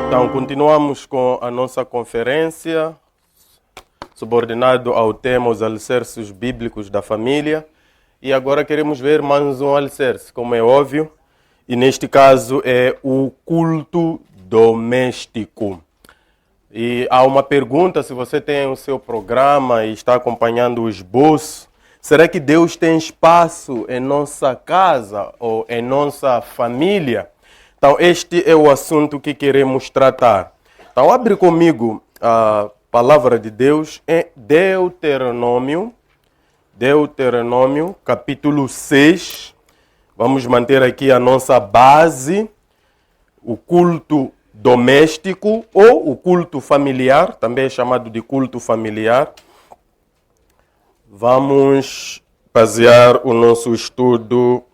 Então, continuamos com a nossa conferência, subordinado ao tema Os Alicerces Bíblicos da Família. E agora queremos ver mais um alicerce, como é óbvio, e neste caso é o culto doméstico. E há uma pergunta, se você tem o seu programa e está acompanhando o esboço, será que Deus tem espaço em nossa casa ou em nossa família? Então, este é o assunto que queremos tratar. Então, abre comigo a palavra de Deus em Deuteronômio, capítulo 6. Vamos manter aqui a nossa base, o culto doméstico ou o culto familiar, também é chamado de culto familiar. Vamos basear o nosso estudo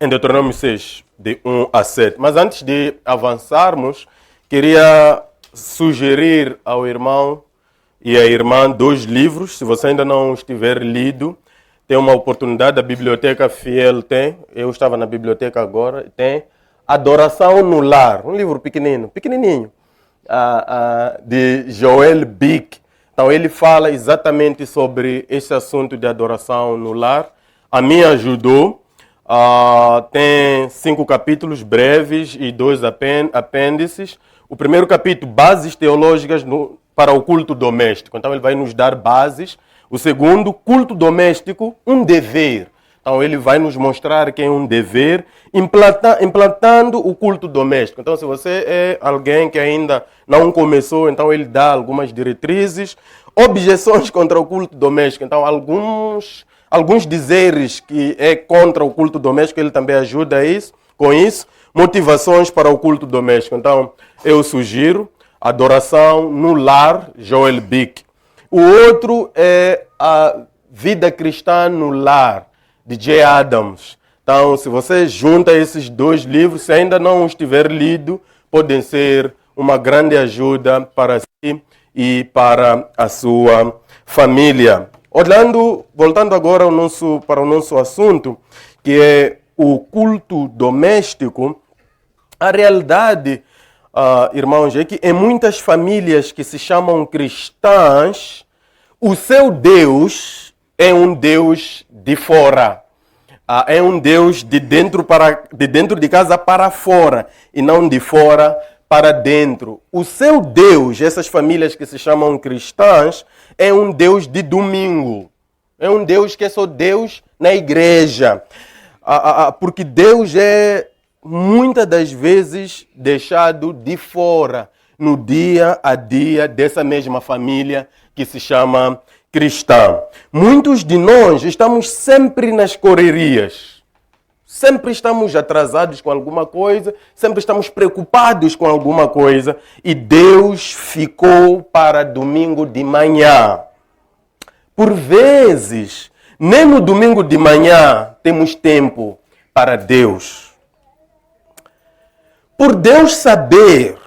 em Deuteronômio 6, de 1 a 7. Mas antes de avançarmos, queria sugerir ao irmão e à irmã 2 livros. Se você ainda não estiver lido, tem uma oportunidade, a Biblioteca Fiel tem. Eu estava na biblioteca agora, tem Adoração no Lar, um livro pequenininho, de Joel Bick. Então ele fala exatamente sobre esse assunto de adoração no lar. A mim ajudou. Tem 5 capítulos breves e 2 apêndices. O primeiro capítulo, bases teológicas para o culto doméstico. Então ele vai nos dar bases. O segundo, culto doméstico, um dever. Então ele vai nos mostrar que é um dever, implantando o culto doméstico. Então se você é alguém que ainda não começou, então ele dá algumas diretrizes, objeções contra o culto doméstico. Então alguns dizeres que é contra o culto doméstico, ele também ajuda com isso. Motivações para o culto doméstico. Então, eu sugiro Adoração no Lar, Joel Bick. O outro é a Vida Cristã no Lar, de J. Adams. Então, se você junta esses 2 livros, se ainda não os tiver lido, podem ser uma grande ajuda para si e para a sua família. Voltando agora para o nosso assunto, que é o culto doméstico, a realidade, irmãos, é que em muitas famílias que se chamam cristãs, o seu Deus é um Deus de fora. É um Deus de dentro de casa para fora, e não de fora para dentro. O seu Deus, essas famílias que se chamam cristãs, é um Deus de domingo. É um Deus que é só Deus na igreja. Porque Deus é, muitas das vezes, deixado de fora no dia a dia dessa mesma família que se chama cristã. Muitos de nós estamos sempre nas correrias. Sempre estamos atrasados com alguma coisa, sempre estamos preocupados com alguma coisa, e Deus ficou para domingo de manhã. Por vezes, nem no domingo de manhã temos tempo para Deus. Por Deus saber,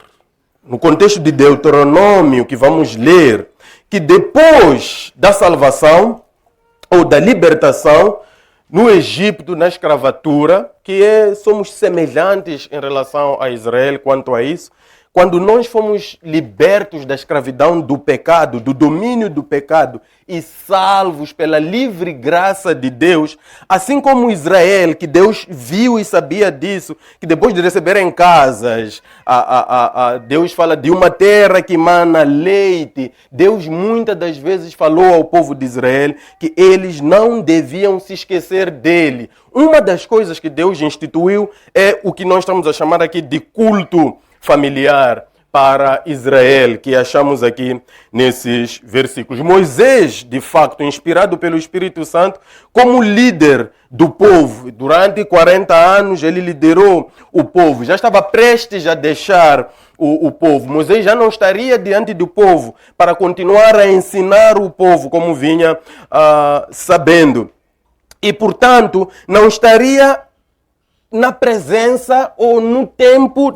no contexto de Deuteronômio que vamos ler, que depois da salvação ou da libertação no Egito, na escravatura, somos semelhantes em relação a Israel quanto a isso. Quando nós fomos libertos da escravidão do pecado, do domínio do pecado, e salvos pela livre graça de Deus, assim como Israel, que Deus viu e sabia disso, que depois de receberem casas, Deus fala de uma terra que emana leite. Deus muitas das vezes falou ao povo de Israel que eles não deviam se esquecer dele. Uma das coisas que Deus instituiu é o que nós estamos a chamar aqui de culto familiar para Israel, que achamos aqui nesses versículos. Moisés, de facto, inspirado pelo Espírito Santo, como líder do povo, durante 40 anos ele liderou o povo, já estava prestes a deixar o povo. Moisés já não estaria diante do povo para continuar a ensinar o povo como vinha sabendo. E, portanto, não estaria na presença ou no tempo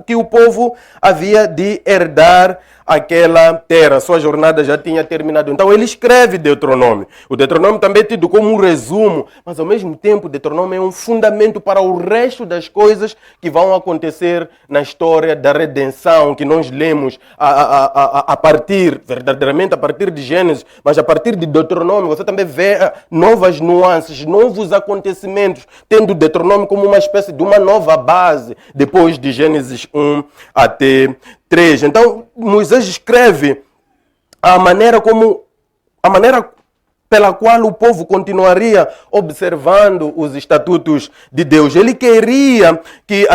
que o povo havia de herdar aquela terra. Sua jornada já tinha terminado. Então ele escreve Deuteronômio. O Deuteronômio também é tido como um resumo, mas ao mesmo tempo o Deuteronômio é um fundamento para o resto das coisas que vão acontecer na história da redenção, que nós lemos a partir, verdadeiramente a partir de Gênesis, mas a partir de Deuteronômio você também vê novas nuances, novos acontecimentos, tendo o Deuteronômio como uma espécie de uma nova base, depois de Gênesis 1 até 3. Então, Moisés escreve a maneira pela qual o povo continuaria observando os estatutos de Deus. Ele queria que,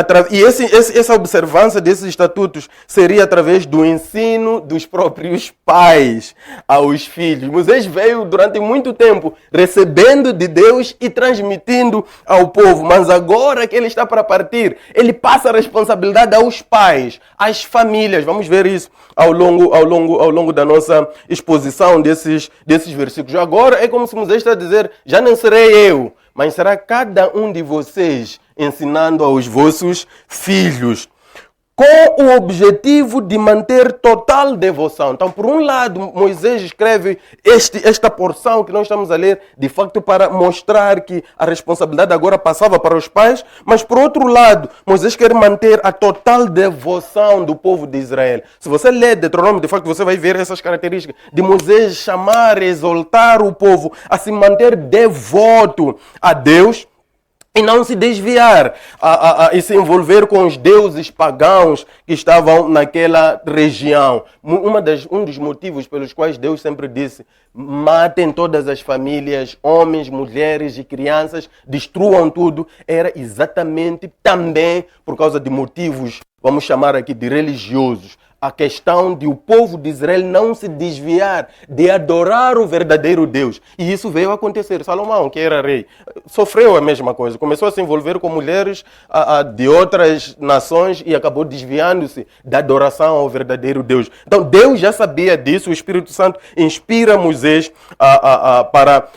essa observância desses estatutos seria através do ensino dos próprios pais aos filhos. Moisés veio durante muito tempo recebendo de Deus e transmitindo ao povo, mas agora que ele está para partir, ele passa a responsabilidade aos pais, às famílias. Vamos ver isso ao longo da nossa exposição desses versículos. Agora é como se Moisés está a dizer, já não serei eu, mas será cada um de vocês ensinando aos vossos filhos, com o objetivo de manter total devoção. Então, por um lado, Moisés escreve esta porção que nós estamos a ler, de facto, para mostrar que a responsabilidade agora passava para os pais, mas, por outro lado, Moisés quer manter a total devoção do povo de Israel. Se você ler Deuteronômio, de facto, você vai ver essas características de Moisés chamar, exaltar o povo a se manter devoto a Deus, e não se desviar e se envolver com os deuses pagãos que estavam naquela região. Um dos motivos pelos quais Deus sempre disse, matem todas as famílias, homens, mulheres e crianças, destruam tudo, era exatamente também por causa de motivos, vamos chamar aqui de religiosos. A questão de o povo de Israel não se desviar de adorar o verdadeiro Deus. E isso veio a acontecer. Salomão, que era rei, sofreu a mesma coisa. Começou a se envolver com mulheres de outras nações e acabou desviando-se da adoração ao verdadeiro Deus. Então Deus já sabia disso. O Espírito Santo inspira Moisés para...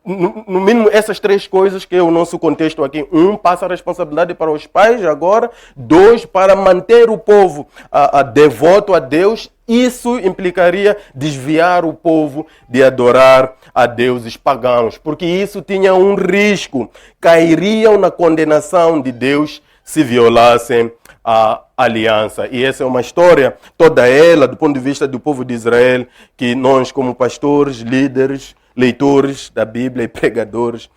No mínimo essas três coisas que é o nosso contexto aqui. Passa a responsabilidade para os pais agora. 2, para manter o povo devoto a Deus. Isso implicaria desviar o povo de adorar a deuses pagãos. Porque isso tinha um risco. Cairiam na condenação de Deus se violassem a aliança. E essa é uma história, toda ela, do ponto de vista do povo de Israel, que nós como pastores, líderes, leitores da Bíblia e pregadores,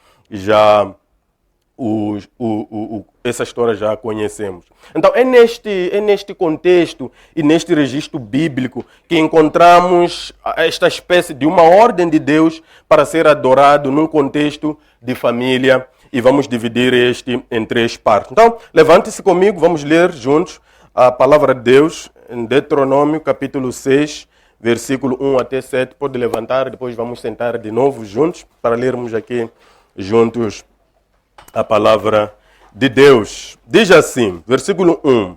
essa história já conhecemos. Então é neste contexto e neste registro bíblico que encontramos esta espécie de uma ordem de Deus para ser adorado num contexto de família, e vamos dividir este em 3 partes. Então, levante-se comigo, vamos ler juntos a palavra de Deus em Deuteronômio capítulo 6, versículo 1 até 7, pode levantar, depois vamos sentar de novo juntos para lermos aqui juntos a palavra de Deus. Diz assim, versículo 1.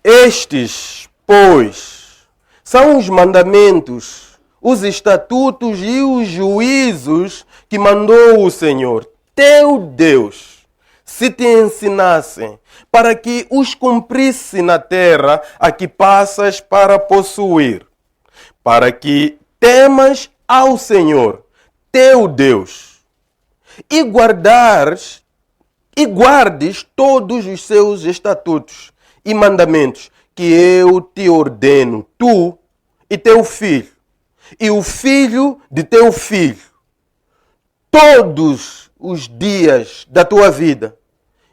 Estes, pois, são os mandamentos, os estatutos e os juízos que mandou o Senhor, teu Deus, se te ensinassem, para que os cumprisse na terra a que passas para possuir, para que temas ao Senhor, teu Deus, e guardes todos os seus estatutos e mandamentos que eu te ordeno, tu e teu filho, e o filho de teu filho, todos os dias da tua vida,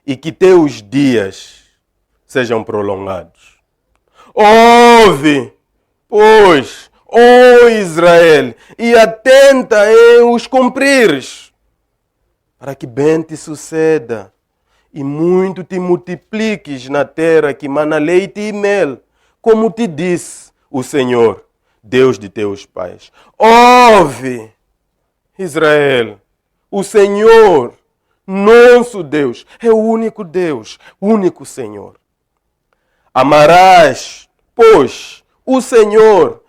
e que teus dias sejam prolongados. Ouve, pois, ó Israel, e atenta em os cumprires, para que bem te suceda, e muito te multipliques na terra que mana leite e mel, como te disse o Senhor, Deus de teus pais. Ouve, Israel, o Senhor, nosso Deus, é o único Deus, o único Senhor. Amarás, pois, o Senhor,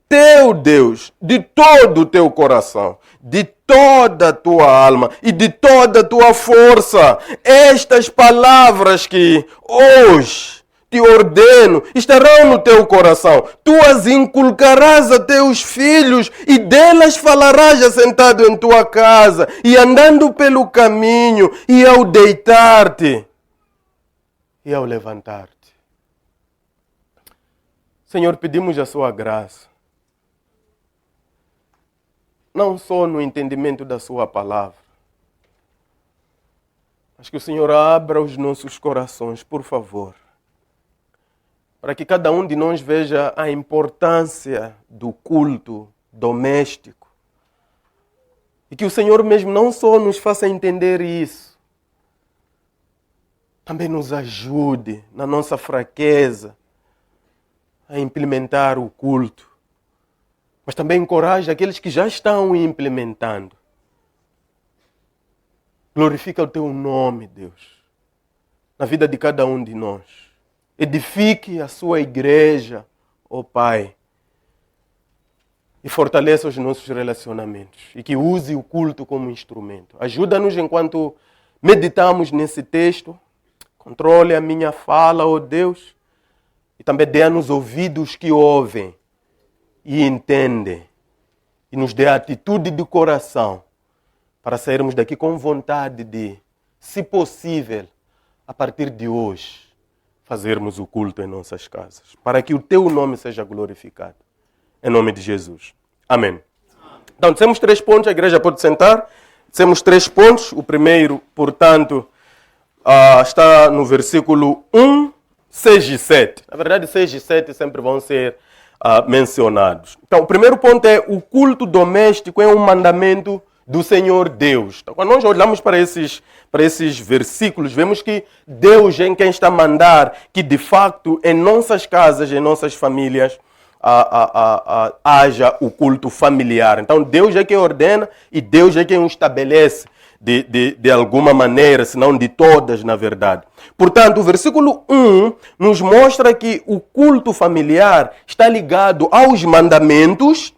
teu Deus, de todo o teu coração, de toda a tua alma e de toda a tua força. Estas palavras que hoje te ordeno estarão no teu coração. Tu as inculcarás a teus filhos e delas falarás assentado em tua casa e andando pelo caminho e ao deitar-te e ao levantar-te. Senhor, pedimos a sua graça. Não só no entendimento da sua palavra, mas que o Senhor abra os nossos corações, por favor, para que cada um de nós veja a importância do culto doméstico. E que o Senhor mesmo não só nos faça entender isso, também nos ajude na nossa fraqueza a implementar o culto. Mas também encoraja aqueles que já estão implementando. Glorifica o teu nome, Deus, na vida de cada um de nós. Edifique a sua igreja, ó Pai, e fortaleça os nossos relacionamentos. E que use o culto como instrumento. Ajuda-nos enquanto meditamos nesse texto. Controle a minha fala, ó Deus, e também dê-nos ouvidos que ouvem e entendem, e nos dê a atitude de coração para sairmos daqui com vontade de, se possível, a partir de hoje, fazermos o culto em nossas casas, para que o teu nome seja glorificado. Em nome de Jesus. Amém. Então, temos 3 pontos, a igreja pode sentar. Temos 3 pontos. O primeiro, portanto, está no versículo 1, 6 e 7. Na verdade, 6 e 7 sempre vão ser mencionados. Então, o primeiro ponto é: o culto doméstico é um mandamento do Senhor Deus. Então, quando nós olhamos para esses versículos, vemos que Deus é quem está a mandar que, de facto, em nossas casas, em nossas famílias, haja o culto familiar. Então, Deus é quem ordena e Deus é quem o estabelece de alguma maneira, se não de todas, na verdade. Portanto, o versículo 1 nos mostra que o culto familiar está ligado aos mandamentos.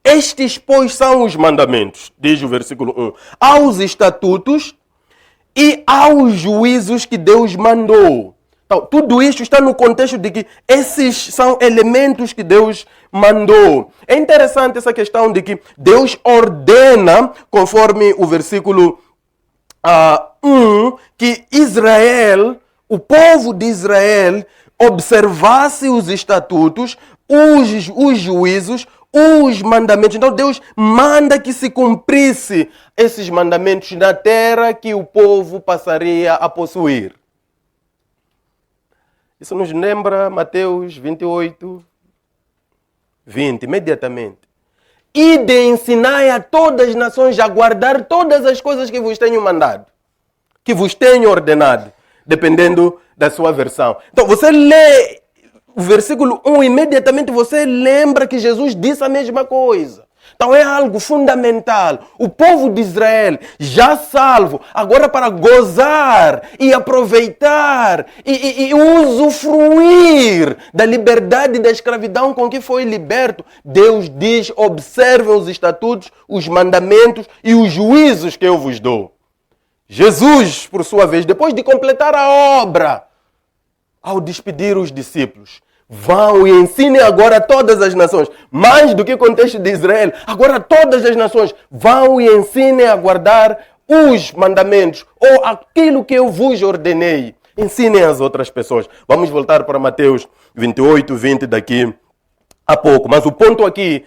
Estes, pois, são os mandamentos, diz o versículo 1, aos estatutos e aos juízos que Deus mandou. Então, tudo isso está no contexto de que esses são elementos que Deus mandou. É interessante essa questão de que Deus ordena, conforme o versículo 1, que Israel, o povo de Israel, observasse os estatutos, os juízos, os mandamentos. Então Deus manda que se cumprisse esses mandamentos na terra que o povo passaria a possuir. Isso nos lembra Mateus 28, 20, imediatamente. E de ensinai a todas as nações a guardar todas as coisas que vos tenho mandado, que vos tenho ordenado, dependendo da sua versão. Então você lê o versículo 1, imediatamente você lembra que Jesus disse a mesma coisa. Então é algo fundamental. O povo de Israel, já salvo, agora para gozar e aproveitar e usufruir da liberdade da escravidão com que foi liberto, Deus diz: observem os estatutos, os mandamentos e os juízos que eu vos dou. Jesus, por sua vez, depois de completar a obra, ao despedir os discípulos, vão e ensinem agora a todas as nações. Mais do que o contexto de Israel, agora todas as nações vão e ensinem a guardar os mandamentos ou aquilo que eu vos ordenei. Ensinem as outras pessoas. Vamos voltar para Mateus 28, 20 daqui a pouco. Mas o ponto aqui,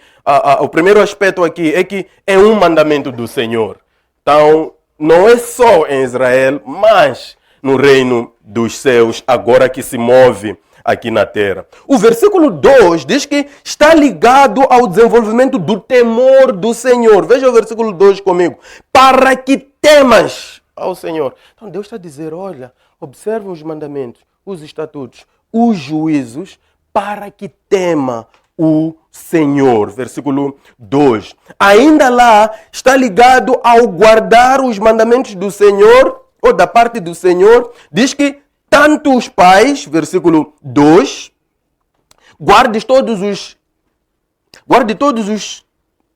o primeiro aspecto aqui é que é um mandamento do Senhor. Então, não é só em Israel, mas no reino dos céus, agora que se move aqui na terra. O versículo 2 diz que está ligado ao desenvolvimento do temor do Senhor. Veja o versículo 2 comigo. Para que temas ao Senhor. Então Deus está a dizer: olha, observe os mandamentos, os estatutos, os juízos, para que tema o Senhor. Versículo 2. Ainda lá está ligado ao guardar os mandamentos do Senhor, ou da parte do Senhor. Diz que tanto os pais, versículo 2, guarde todos os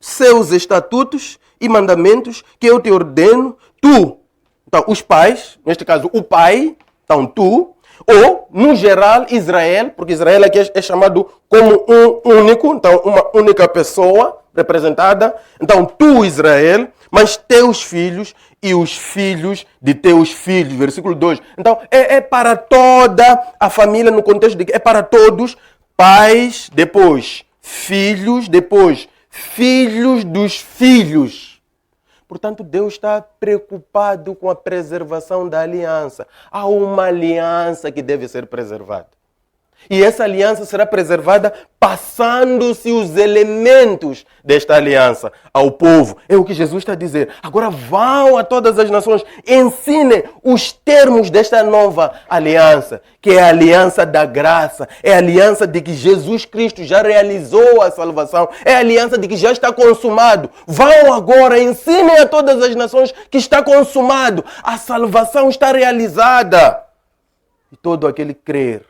seus estatutos e mandamentos que eu te ordeno, tu, então os pais, neste caso o pai, então tu, ou no geral Israel, porque Israel aqui é chamado como um único, então uma única pessoa representada, então tu Israel, mas teus filhos e os filhos de teus filhos, versículo 2. Então é para toda a família no contexto de que é para todos, pais, depois filhos, depois filhos dos filhos. Portanto, Deus está preocupado com a preservação da aliança. Há uma aliança que deve ser preservada. E essa aliança será preservada passando-se os elementos desta aliança ao povo. É o que Jesus está a dizer. Agora vão a todas as nações, ensinem os termos desta nova aliança, que é a aliança da graça, é a aliança de que Jesus Cristo já realizou a salvação, é a aliança de que já está consumado. Vão agora, ensinem a todas as nações que está consumado, a salvação está realizada. E todo aquele que crer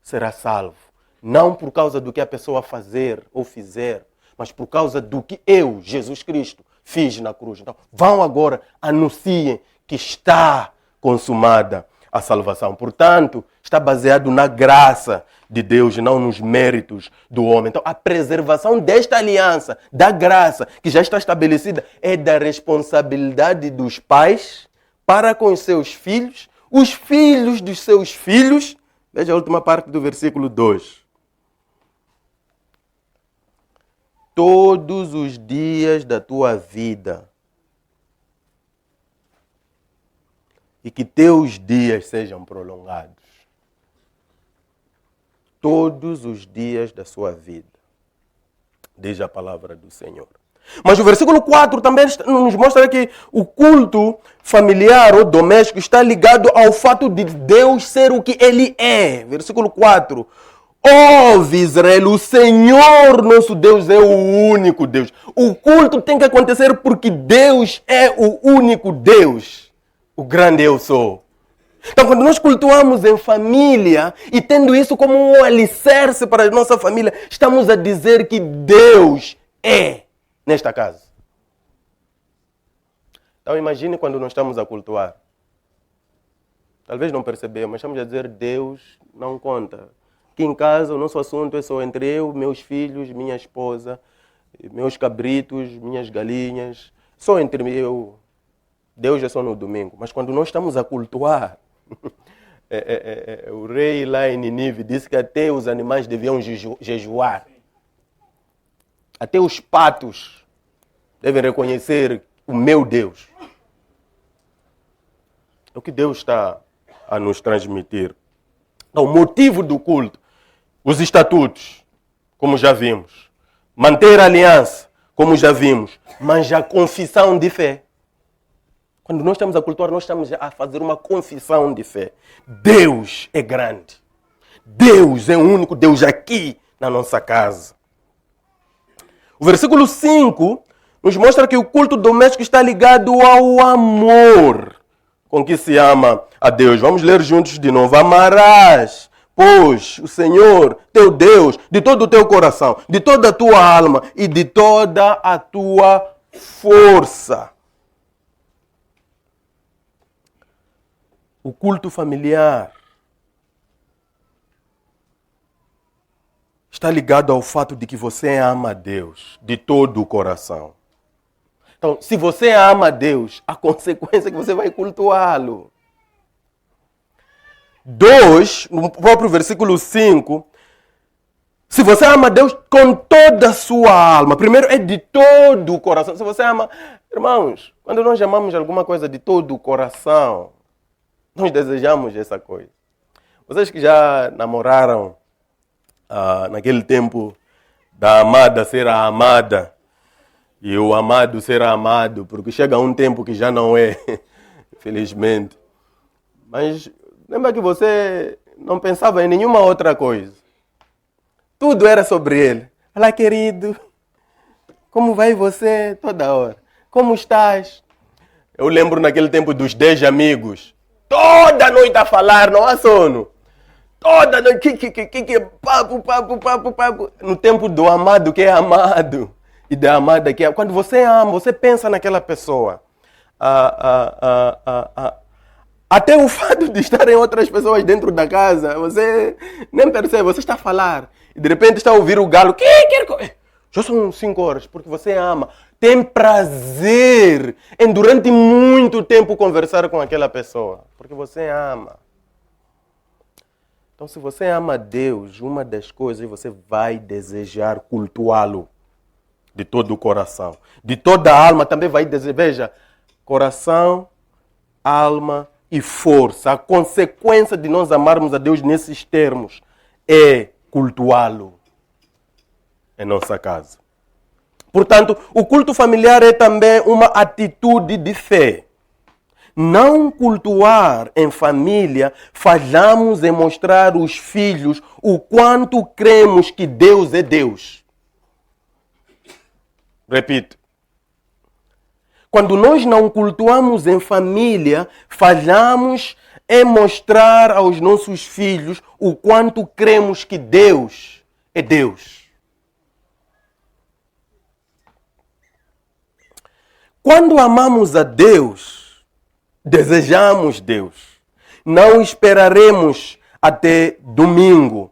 será salvo. Não por causa do que a pessoa fazer ou fizer, mas por causa do que eu, Jesus Cristo, fiz na cruz. Então, vão agora, anunciem que está consumada a salvação. Portanto, está baseado na graça de Deus e não nos méritos do homem. Então, a preservação desta aliança, da graça, que já está estabelecida, é da responsabilidade dos pais para com os seus filhos, os filhos dos seus filhos. Veja a última parte do versículo 2. Todos os dias da tua vida. E que teus dias sejam prolongados. Todos os dias da sua vida. Diz a palavra do Senhor. Mas o versículo 4 também nos mostra que o culto familiar ou doméstico está ligado ao fato de Deus ser o que Ele é. Versículo 4. Ouve, Israel, o Senhor nosso Deus é o único Deus. O culto tem que acontecer porque Deus é o único Deus. O grande eu sou. Então, quando nós cultuamos em família e tendo isso como um alicerce para a nossa família, estamos a dizer que Deus é nesta casa. Então imagine quando nós estamos a cultuar. Talvez não percebemos, mas estamos a dizer Deus não conta. Aqui em casa o nosso assunto é só entre eu, meus filhos, minha esposa, meus cabritos, minhas galinhas. Só entre eu. Deus é só no domingo. Mas quando nós estamos a cultuar, o rei lá em Nínive disse que até os animais deviam jejuar. Até os patos devem reconhecer o meu Deus. É o que Deus está a nos transmitir. Então, o motivo do culto, os estatutos, como já vimos. Manter a aliança, como já vimos. Mas a confissão de fé. Quando nós estamos a cultuar, nós estamos a fazer uma confissão de fé. Deus é grande. Deus é o único Deus aqui na nossa casa. O versículo 5 nos mostra que o culto doméstico está ligado ao amor com que se ama a Deus. Vamos ler juntos de novo. Amarás, pois, o Senhor, teu Deus, de todo o teu coração, de toda a tua alma e de toda a tua força. O culto familiar está ligado ao fato de que você ama a Deus de todo o coração. Então, se você ama a Deus, a consequência é que você vai cultuá-lo. 2, no próprio versículo 5, se você ama a Deus com toda a sua alma, primeiro é de todo o coração. Se você ama, irmãos, quando nós amamos alguma coisa de todo o coração, nós desejamos essa coisa. Vocês que já namoraram, naquele tempo da amada ser a amada e o amado ser amado, porque chega um tempo que já não é, infelizmente. Mas lembra que você não pensava em nenhuma outra coisa. Tudo era sobre ele. Olá, querido, como vai você toda hora? Como estás? Eu lembro naquele tempo dos 10 amigos. Toda noite a falar, não há sono. Toda noite, papo. No tempo do amado que é amado. e de amar daqui a... Quando você ama, você pensa naquela pessoa. Até o fato de estarem outras pessoas dentro da casa, você nem percebe, você está a falar. E de repente está a ouvir o galo. Já são 5 horas, porque você ama. Tem prazer em durante muito tempo conversar com aquela pessoa. Porque você ama. Então, se você ama Deus, uma das coisas você vai desejar cultuá-lo de todo o coração. De toda a alma também vai desejar. Veja, coração, alma e força. A consequência de nós amarmos a Deus nesses termos é cultuá-lo em nossa casa. Portanto, o culto familiar é também uma atitude de fé. Não cultuar em família, falhamos em mostrar aos filhos o quanto cremos que Deus é Deus. Repito. Quando nós não cultuamos em família, falhamos em mostrar aos nossos filhos o quanto cremos que Deus é Deus. Quando amamos a Deus, desejamos Deus. Não esperaremos até domingo.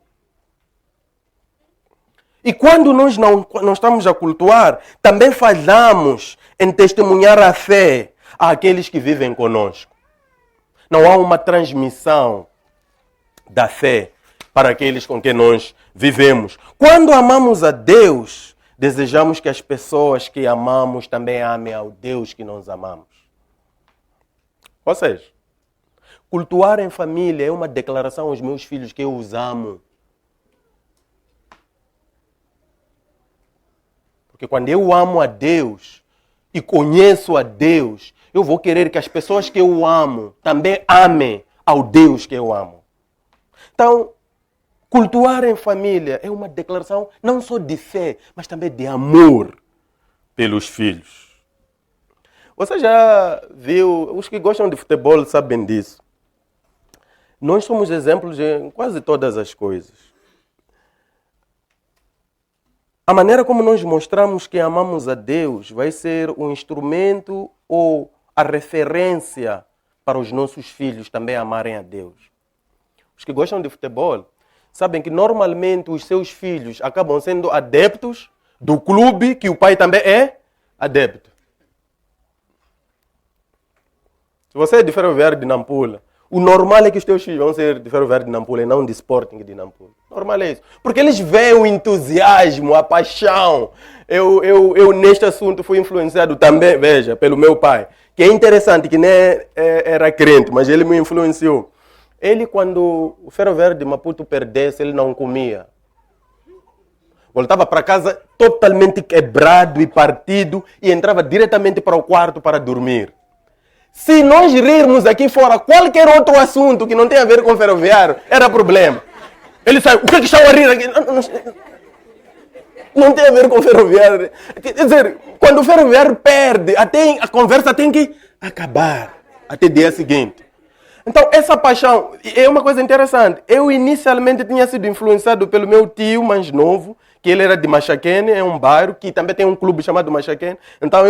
E quando nós não estamos a cultuar, também falhamos em testemunhar a fé àqueles que vivem conosco. Não há uma transmissão da fé para aqueles com quem nós vivemos. Quando amamos a Deus, desejamos que as pessoas que amamos também amem ao Deus que nós amamos. Ou seja, cultuar em família é uma declaração aos meus filhos que eu os amo. Porque quando eu amo a Deus e conheço a Deus, eu vou querer que as pessoas que eu amo também amem ao Deus que eu amo. Então, cultuar em família é uma declaração não só de fé, mas também de amor pelos filhos. Você já viu, os que gostam de futebol sabem disso. Nós somos exemplos em quase todas as coisas. A maneira como nós mostramos que amamos a Deus vai ser um instrumento ou a referência para os nossos filhos também amarem a Deus. Os que gostam de futebol sabem que normalmente os seus filhos acabam sendo adeptos do clube que o pai também é adepto. Se você é de Ferroviário de Nampula, o normal é que os teus filhos vão ser de Ferroviário de Nampula e não de Sporting de Nampula. Normal é isso. Porque eles veem o entusiasmo, a paixão. Eu neste assunto fui influenciado também, veja, pelo meu pai. Que é interessante, que nem era crente, mas ele me influenciou. Ele, quando o Ferroviário de Maputo perdesse, ele não comia. Voltava para casa totalmente quebrado e partido e entrava diretamente para o quarto para dormir. Se nós rirmos aqui fora qualquer outro assunto que não tem a ver com ferroviário, era problema. Ele sai, o que estão a rir aqui? Não tem a ver com ferroviário. Quer dizer, quando o ferroviário perde, até a conversa tem que acabar até o dia seguinte. Então, essa paixão é uma coisa interessante. Eu inicialmente tinha sido influenciado pelo meu tio mais novo, que ele era de Machaquene, é um bairro que também tem um clube chamado Machaquene. Então,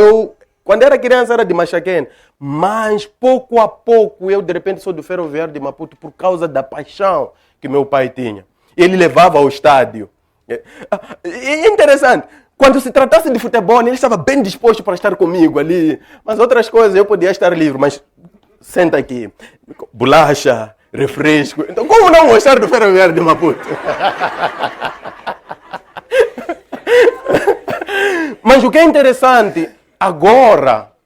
quando era criança, era de Machaquene. Mas, pouco a pouco, eu de repente sou do Ferroviário de Maputo por causa da paixão que meu pai tinha. Ele levava ao estádio. É interessante. Quando se tratasse de futebol, ele estava bem disposto para estar comigo ali. Mas outras coisas eu podia estar livre. Mas senta aqui. Bolacha, refresco. Então, como não gostar do Ferroviário de Maputo? Mas o que é interessante,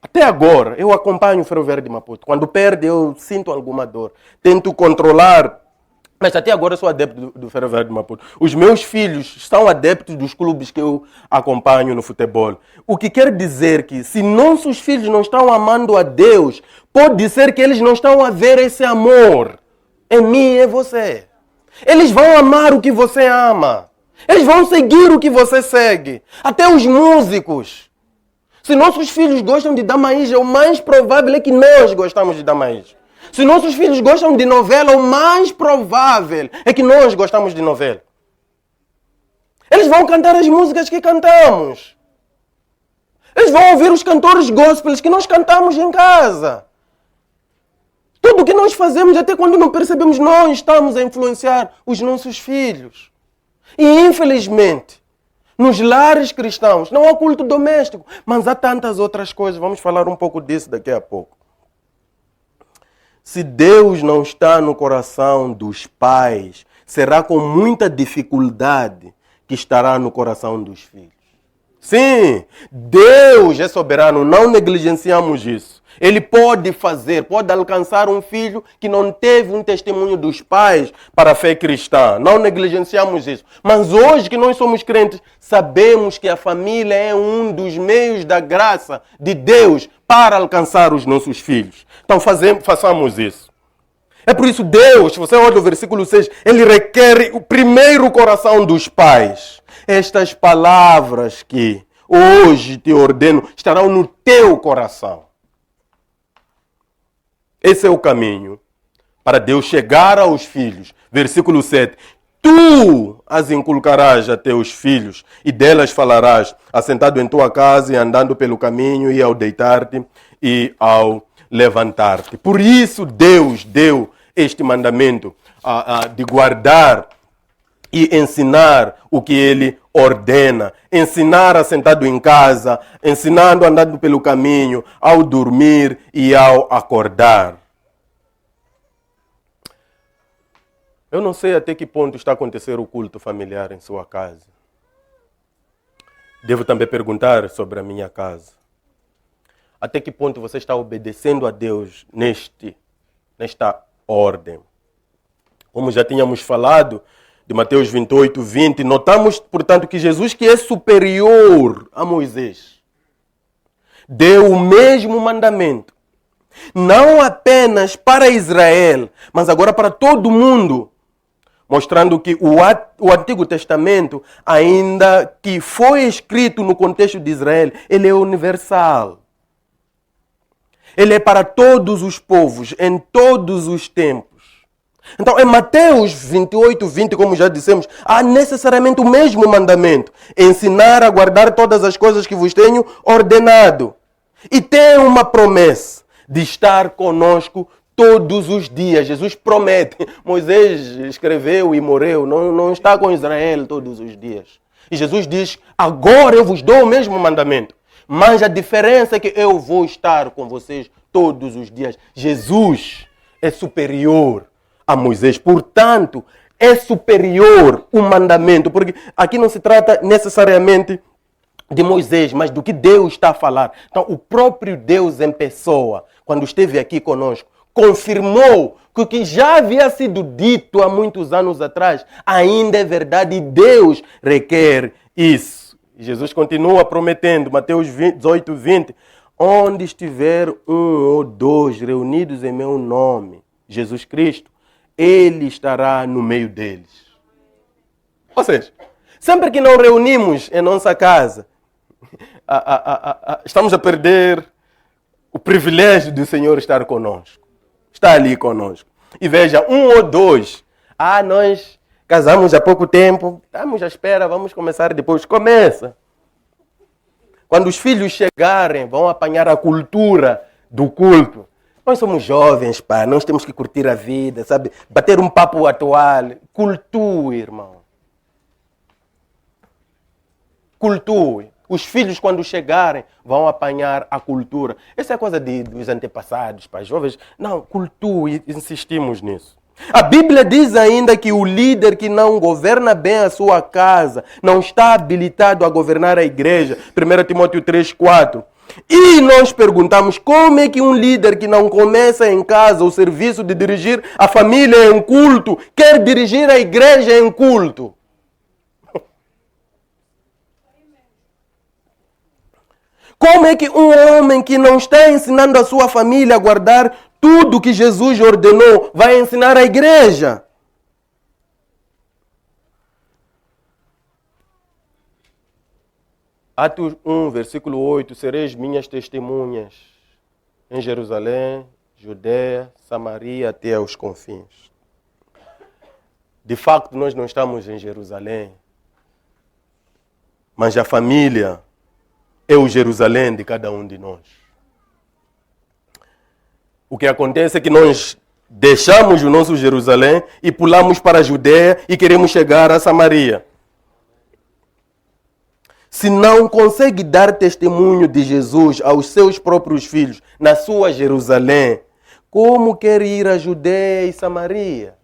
até agora, eu acompanho o Ferroviário de Maputo. Quando perde, eu sinto alguma dor. Tento controlar, mas até agora eu sou adepto do Ferroviário de Maputo. Os meus filhos são adeptos dos clubes que eu acompanho no futebol. O que quer dizer que, se nossos filhos não estão amando a Deus, pode ser que eles não estão a ver esse amor em mim e em você. Eles vão amar o que você ama. Eles vão seguir o que você segue. Até os músicos. Se nossos filhos gostam de Damaíja, o mais provável é que nós gostamos de Damaíja. Se nossos filhos gostam de novela, o mais provável é que nós gostamos de novela. Eles vão cantar as músicas que cantamos. Eles vão ouvir os cantores gospels que nós cantamos em casa. Tudo o que nós fazemos, até quando não percebemos, nós estamos a influenciar os nossos filhos. E infelizmente, nos lares cristãos, não há culto doméstico, mas há tantas outras coisas. Vamos falar um pouco disso daqui a pouco. Se Deus não está no coração dos pais, será com muita dificuldade que estará no coração dos filhos. Sim, Deus é soberano, não negligenciamos isso. Ele pode fazer, pode alcançar um filho que não teve um testemunho dos pais para a fé cristã. Não negligenciamos isso. Mas hoje que nós somos crentes, sabemos que a família é um dos meios da graça de Deus para alcançar os nossos filhos. Então façamos isso. É por isso Deus, se você olha o versículo 6, ele requer o primeiro coração dos pais. Estas palavras que hoje te ordeno estarão no teu coração. Esse é o caminho para Deus chegar aos filhos. Versículo 7. Tu as inculcarás a teus filhos e delas falarás, assentado em tua casa e andando pelo caminho e ao deitar-te e ao levantar-te. Por isso Deus deu este mandamento de guardar e ensinar o que ele ordena. Ensinar assentado em casa, ensinando andando pelo caminho, ao dormir e ao acordar. Eu não sei até que ponto está a acontecer o culto familiar em sua casa. Devo também perguntar sobre a minha casa. Até que ponto você está obedecendo a Deus nesta ordem? Como já tínhamos falado, de Mateus 28, 20, notamos, portanto, que Jesus, que é superior a Moisés, deu o mesmo mandamento, não apenas para Israel, mas agora para todo mundo, mostrando que o Antigo Testamento, ainda que foi escrito no contexto de Israel, ele é universal. Ele é para todos os povos, em todos os tempos. Então, em Mateus 28, 20, como já dissemos, há necessariamente o mesmo mandamento. Ensinar a guardar todas as coisas que vos tenho ordenado. E tem uma promessa de estar conosco todos os dias. Jesus promete. Moisés escreveu e morreu. Não está com Israel todos os dias. E Jesus diz, agora eu vos dou o mesmo mandamento. Mas a diferença é que eu vou estar com vocês todos os dias. Jesus é superior a Moisés. Portanto, é superior o mandamento. Porque aqui não se trata necessariamente de Moisés, mas do que Deus está a falar. Então, o próprio Deus em pessoa, quando esteve aqui conosco, confirmou que o que já havia sido dito há muitos anos atrás ainda é verdade e Deus requer isso. E Jesus continua prometendo, Mateus 18, 20, onde estiver um ou dois reunidos em meu nome, Jesus Cristo, Ele estará no meio deles. Ou seja, sempre que não reunimos em nossa casa, estamos a perder o privilégio do Senhor estar conosco. Está ali conosco. E veja, um ou dois. Nós casamos há pouco tempo, estamos à espera, vamos começar depois. Começa. Quando os filhos chegarem, vão apanhar a cultura do culto. Nós somos jovens, pá, nós temos que curtir a vida, sabe? Bater um papo atual. Cultue, irmão. Cultue. Os filhos, quando chegarem, vão apanhar a cultura. Essa é a coisa dos antepassados, pá, jovens. Não, cultue, insistimos nisso. A Bíblia diz ainda que o líder que não governa bem a sua casa não está habilitado a governar a igreja. 1 Timóteo 3, 4. E nós perguntamos como é que um líder que não começa em casa o serviço de dirigir a família em culto quer dirigir a igreja em culto? Como é que um homem que não está ensinando a sua família a guardar tudo que Jesus ordenou vai ensinar a igreja? Atos 1, versículo 8, sereis minhas testemunhas em Jerusalém, Judeia, Samaria, até aos confins. De facto, nós não estamos em Jerusalém, mas a família é o Jerusalém de cada um de nós. O que acontece é que nós deixamos o nosso Jerusalém e pulamos para a Judeia e queremos chegar a Samaria. Se não consegue dar testemunho de Jesus aos seus próprios filhos na sua Jerusalém, como quer ir a Judeia e Samaria?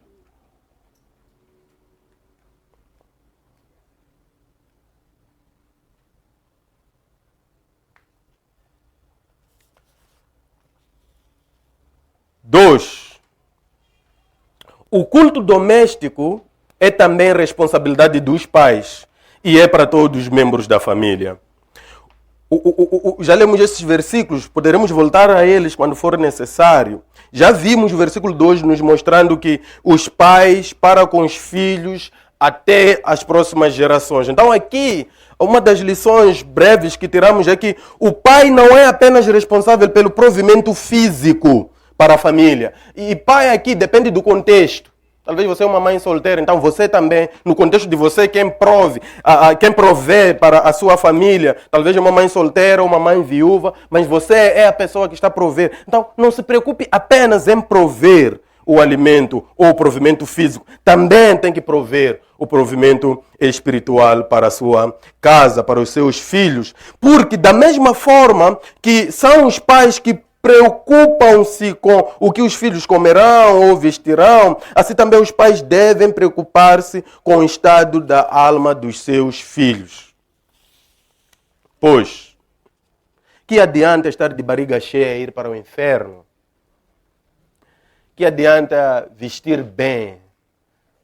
Dois, o culto doméstico é também responsabilidade dos pais e é para todos os membros da família. Já lemos esses versículos, poderemos voltar a eles quando for necessário. Já vimos o versículo 2 nos mostrando que os pais para com os filhos até as próximas gerações. Então aqui, uma das lições breves que tiramos é que o pai não é apenas responsável pelo provimento físico para a família. E pai aqui depende do contexto. Talvez você é uma mãe solteira, então você também, no contexto de você, quem provê para a sua família, talvez é uma mãe solteira ou uma mãe viúva, mas você é a pessoa que está a prover. Então, não se preocupe apenas em prover o alimento ou o provimento físico. Também tem que prover o provimento espiritual para a sua casa, para os seus filhos. Porque da mesma forma que são os pais que preocupam-se com o que os filhos comerão ou vestirão, assim também os pais devem preocupar-se com o estado da alma dos seus filhos. Pois, que adianta estar de barriga cheia e ir para o inferno? Que adianta vestir bem?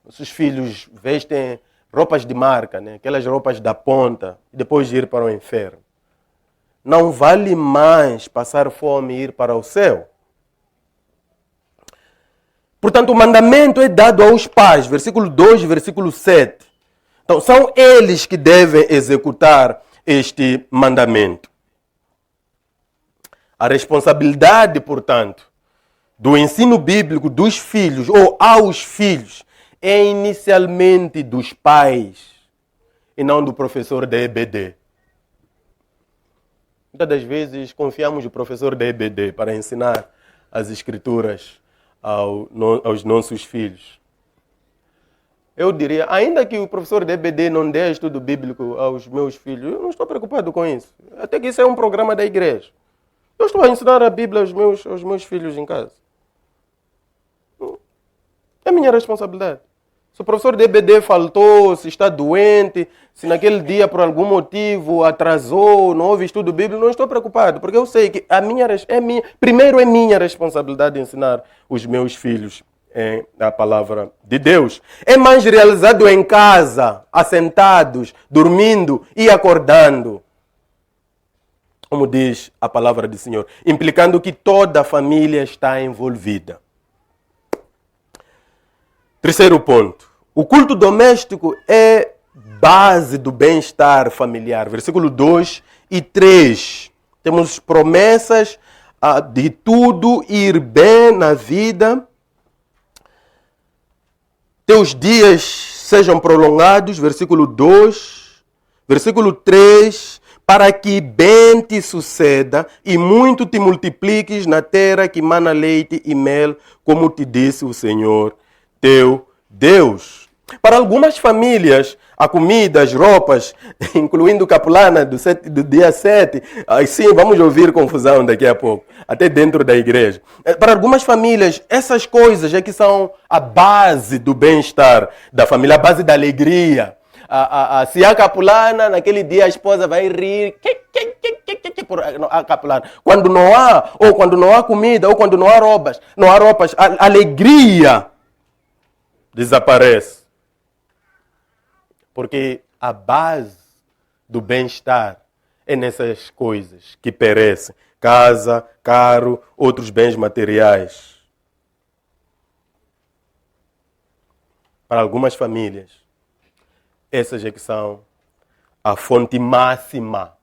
Nossos filhos vestem roupas de marca, né? Aquelas roupas da ponta, e depois ir para o inferno. Não vale mais passar fome e ir para o céu. Portanto, o mandamento é dado aos pais, versículo 2, versículo 7. Então, são eles que devem executar este mandamento. A responsabilidade, portanto, do ensino bíblico dos filhos ou aos filhos é inicialmente dos pais e não do professor da EBD. Muitas das vezes confiamos no professor da EBD para ensinar as escrituras aos nossos filhos. Eu diria, ainda que o professor da EBD não dê estudo bíblico aos meus filhos, eu não estou preocupado com isso. Até que isso é um programa da igreja. Eu estou a ensinar a Bíblia aos meus filhos em casa. É minha responsabilidade. Se o professor de EBD faltou, se está doente, se naquele dia por algum motivo atrasou, não houve estudo bíblico, não estou preocupado, porque eu sei que primeiro é minha responsabilidade ensinar os meus filhos a palavra de Deus. É mais realizado em casa, assentados, dormindo e acordando, como diz a palavra do Senhor, implicando que toda a família está envolvida. Terceiro ponto. O culto doméstico é base do bem-estar familiar. Versículo 2 e 3. Temos promessas de tudo ir bem na vida. Teus dias sejam prolongados. Versículo 2. Versículo 3. Para que bem te suceda e muito te multipliques na terra que mana leite e mel, como te disse o Senhor teu Deus. Para algumas famílias, a comida, as roupas, incluindo capulana do dia 7, sim, vamos ouvir confusão daqui a pouco, até dentro da igreja. Para algumas famílias, essas coisas é que são a base do bem-estar da família, a base da alegria. Se há capulana, naquele dia a esposa vai rir por a capulana. Quando não há, ou quando não há comida, ou quando não há roupas, a alegria desaparece. Porque a base do bem-estar é nessas coisas que perecem. Casa, carro, outros bens materiais. Para algumas famílias, essas é que são a fonte máxima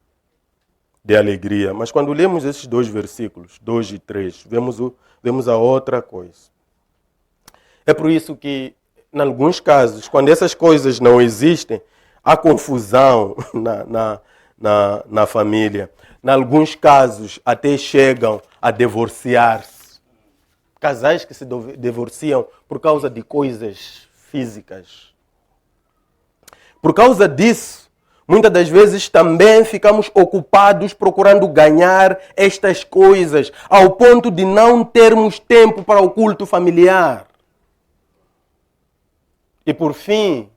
de alegria. Mas quando lemos esses dois versículos, 2 e 3, vemos a outra coisa. É por isso que, em alguns casos, quando essas coisas não existem, há confusão na família. Em alguns casos, até chegam a divorciar-se. Casais que se divorciam por causa de coisas físicas. Por causa disso, muitas das vezes também ficamos ocupados procurando ganhar estas coisas, ao ponto de não termos tempo para o culto familiar. E por fim,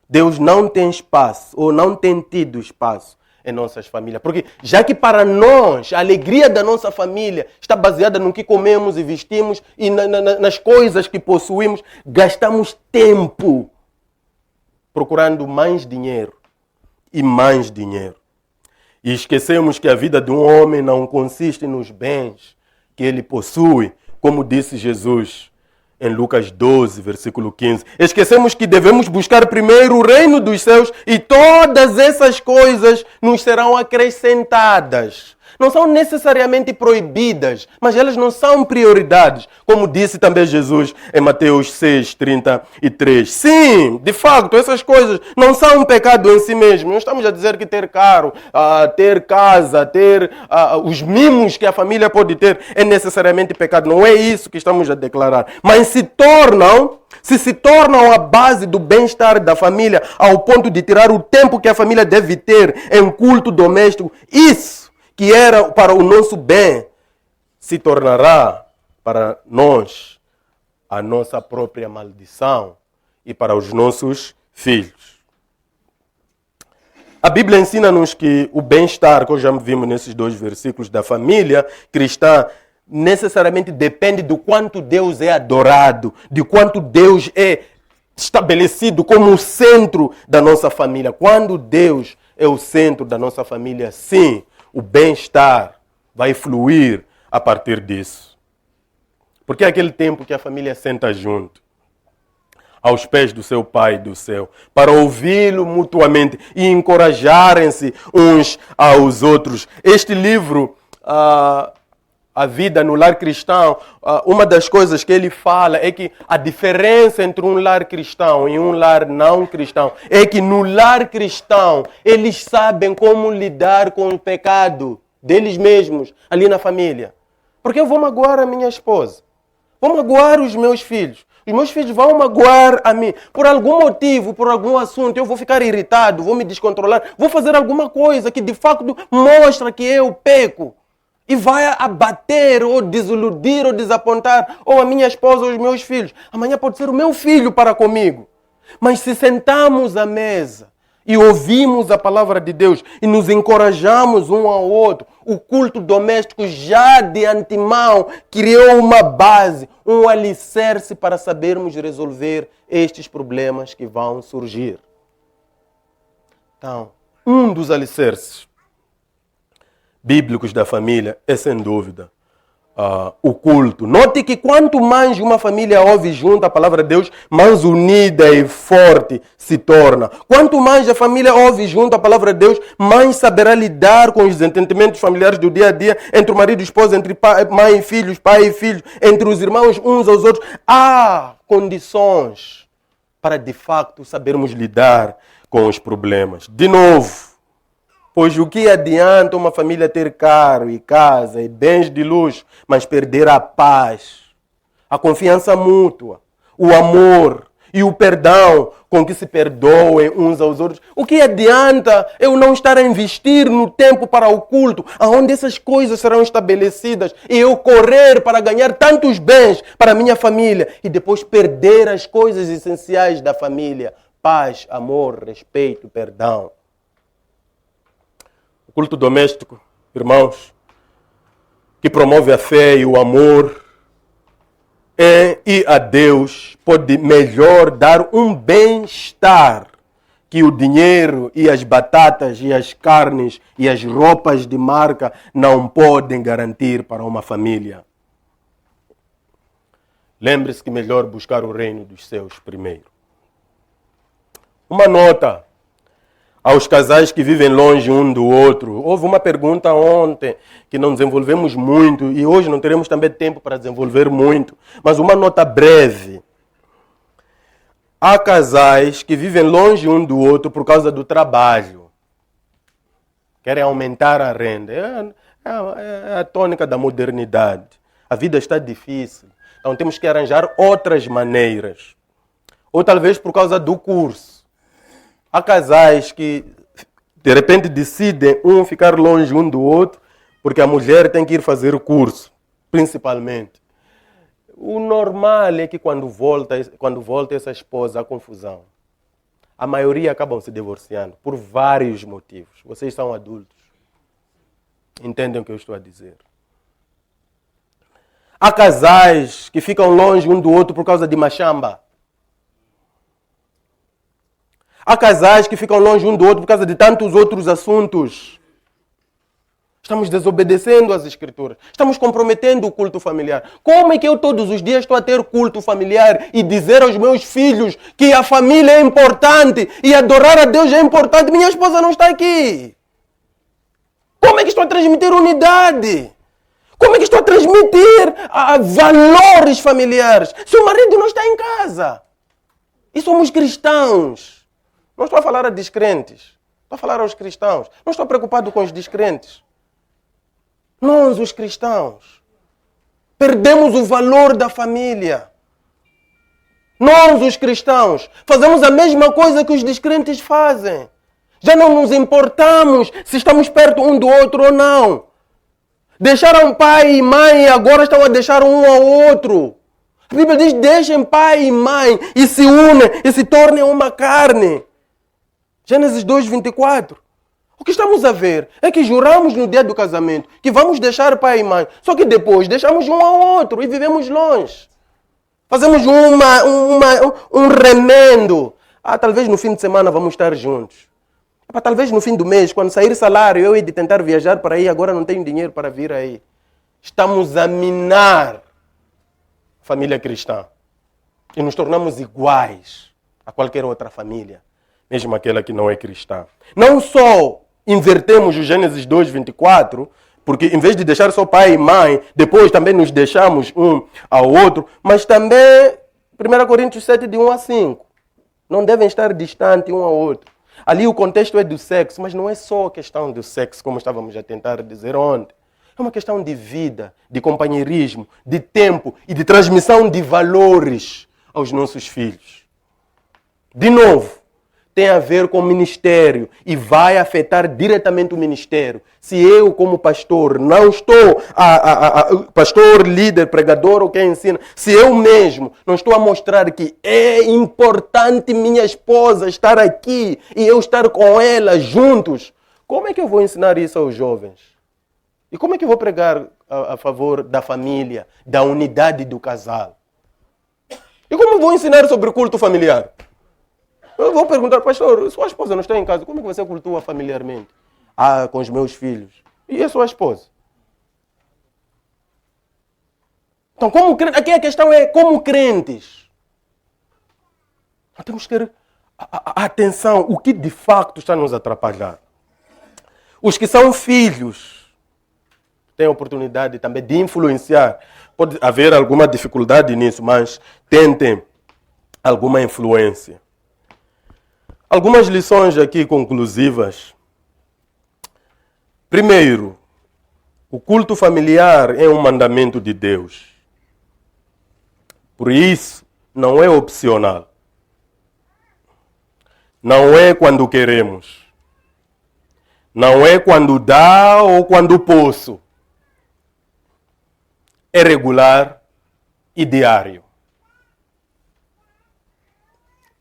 Deus não tem espaço, ou não tem tido espaço em nossas famílias. Porque já que para nós a alegria da nossa família está baseada no que comemos e vestimos e nas coisas que possuímos, gastamos tempo procurando mais dinheiro e mais dinheiro. E esquecemos que a vida de um homem não consiste nos bens que ele possui, como disse Jesus em Lucas 12, versículo 15. Esquecemos que devemos buscar primeiro o reino dos céus e todas essas coisas nos serão acrescentadas. Não são necessariamente proibidas, mas elas não são prioridades, como disse também Jesus em Mateus 6, 33. Sim, de facto, essas coisas não são um pecado em si mesmo. Não estamos a dizer que ter carro, ter casa, ter os mimos que a família pode ter é necessariamente pecado. Não é isso que estamos a declarar. Mas se tornam a base do bem-estar da família ao ponto de tirar o tempo que a família deve ter em culto doméstico, isso que era para o nosso bem, se tornará para nós a nossa própria maldição e para os nossos filhos. A Bíblia ensina-nos que o bem-estar, que hoje já vimos nesses 2 versículos, da família cristã, necessariamente depende do quanto Deus é adorado, de quanto Deus é estabelecido como o centro da nossa família. Quando Deus é o centro da nossa família, sim, o bem-estar vai fluir a partir disso. Porque é aquele tempo que a família senta junto, aos pés do seu Pai do céu, para ouvi-lo mutuamente e encorajarem-se uns aos outros. Este livro, A Vida no Lar Cristão, uma das coisas que ele fala é que a diferença entre um lar cristão e um lar não cristão é que no lar cristão eles sabem como lidar com o pecado deles mesmos ali na família. Porque eu vou magoar a minha esposa, vou magoar os meus filhos. Os meus filhos vão magoar a mim. Por algum motivo, por algum assunto, eu vou ficar irritado, vou me descontrolar, vou fazer alguma coisa que de facto mostra que eu peco. E vai abater, ou desiludir, ou desapontar, ou a minha esposa, ou os meus filhos. Amanhã pode ser o meu filho para comigo. Mas se sentamos à mesa e ouvimos a palavra de Deus e nos encorajamos um ao outro, o culto doméstico já de antemão criou uma base, um alicerce para sabermos resolver estes problemas que vão surgir. Então, um dos alicerces bíblicos da família é, sem dúvida, o culto. Note que quanto mais uma família ouve junto a palavra de Deus, mais unida e forte se torna. Quanto mais a família ouve junto a palavra de Deus, mais saberá lidar com os entendimentos familiares do dia a dia, entre o marido e esposa, entre mãe e filhos, pai e filhos, entre os irmãos uns aos outros. Há condições para, de facto, sabermos lidar com os problemas. De novo, pois o que adianta uma família ter carro e casa e bens de luxo, mas perder a paz, a confiança mútua, o amor e o perdão com que se perdoem uns aos outros? O que adianta eu não estar a investir no tempo para o culto, onde essas coisas serão estabelecidas, e eu correr para ganhar tantos bens para a minha família e depois perder as coisas essenciais da família? Paz, amor, respeito, perdão. Culto doméstico, irmãos, que promove a fé e o amor, e a Deus pode melhor dar um bem-estar que o dinheiro e as batatas e as carnes e as roupas de marca não podem garantir para uma família. Lembre-se que é melhor buscar o reino dos céus primeiro. Uma nota aos casais que vivem longe um do outro. Houve uma pergunta ontem que não desenvolvemos muito e hoje não teremos também tempo para desenvolver muito, mas uma nota breve. Há casais que vivem longe um do outro por causa do trabalho. querem aumentar a renda. É a tônica da modernidade. A vida está difícil. Então temos que arranjar outras maneiras. Ou talvez por causa do curso. Há casais que de repente decidem ficar longe um do outro porque a mulher tem que ir fazer o curso, principalmente. O normal é que quando volta essa esposa, há confusão. A maioria acabam se divorciando por vários motivos. Vocês são adultos. Entendem o que eu estou a dizer? Há casais que ficam longe um do outro por causa de machamba. Há casais que ficam longe um do outro por causa de tantos outros assuntos. Estamos desobedecendo as escrituras. Estamos comprometendo o culto familiar. Como é que eu todos os dias estou a ter culto familiar e dizer aos meus filhos que a família é importante e adorar a Deus é importante? Minha esposa não está aqui. Como é que estou a transmitir unidade? Como é que estou a transmitir valores familiares se o marido não está em casa? E somos cristãos. Não estou a falar a descrentes. Estou a falar aos cristãos. Não estou preocupado com os descrentes. Nós, os cristãos, perdemos o valor da família. Nós, os cristãos, fazemos a mesma coisa que os descrentes fazem. Já não nos importamos se estamos perto um do outro ou não. Deixaram pai e mãe e agora estão a deixar um ao outro. A Bíblia diz, deixem pai e mãe e se unem e se tornem uma carne. Gênesis 2:24. O que estamos a ver é que juramos no dia do casamento que vamos deixar pai e mãe, só que depois deixamos um ao outro e vivemos longe. Fazemos um remendo. Talvez no fim de semana vamos estar juntos. Talvez no fim do mês, quando sair salário, eu hei de tentar viajar para aí, agora não tenho dinheiro para vir aí. Estamos a minar a família cristã. E nos tornamos iguais a qualquer outra família, mesmo aquela que não é cristã. Não só invertemos o Gênesis 2:24, porque em vez de deixar só pai e mãe, depois também nos deixamos um ao outro, mas também 1 Coríntios 7:1-5. Não devem estar distantes um ao outro. Ali o contexto é do sexo, mas não é só a questão do sexo, como estávamos a tentar dizer ontem. É uma questão de vida, de companheirismo, de tempo e de transmissão de valores aos nossos filhos. De novo, tem a ver com o ministério e vai afetar diretamente o ministério. Se eu, como pastor, não estou, pastor, líder, pregador ou quem ensina, se eu mesmo não estou a mostrar que é importante minha esposa estar aqui e eu estar com ela juntos, como é que eu vou ensinar isso aos jovens? E como é que eu vou pregar a favor da família, da unidade do casal? E como eu vou ensinar sobre o culto familiar? Eu vou perguntar, pastor, sua esposa não está em casa, como é que você cultua familiarmente? Com os meus filhos. E a sua esposa? Então, aqui a questão é, como crentes, nós temos que ter atenção, o que de facto está nos atrapalhar. Os que são filhos têm a oportunidade também de influenciar. Pode haver alguma dificuldade nisso, mas tentem alguma influência. Algumas lições aqui conclusivas. Primeiro, o culto familiar é um mandamento de Deus. Por isso, não é opcional. Não é quando queremos. Não é quando dá ou quando posso. É regular e diário.